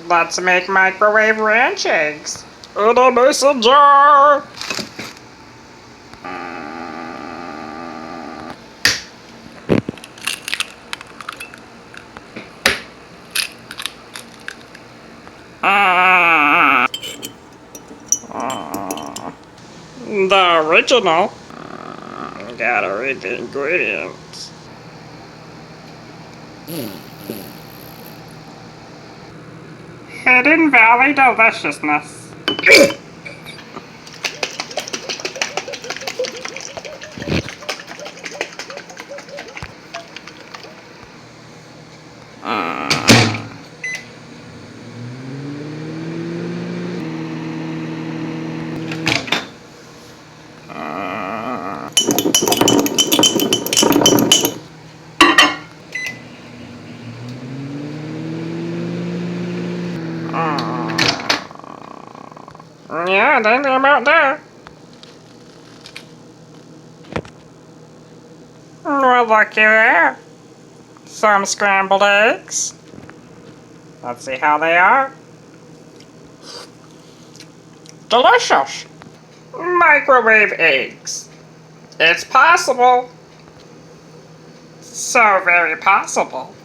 Let's make microwave ranch eggs in a mason jar. The original. Gotta read the ingredients. Hidden Valley deliciousness. Yeah, they knew about that. Well, looky there. Some scrambled eggs. Let's see how they are. Delicious. Microwave eggs. It's possible. So very possible.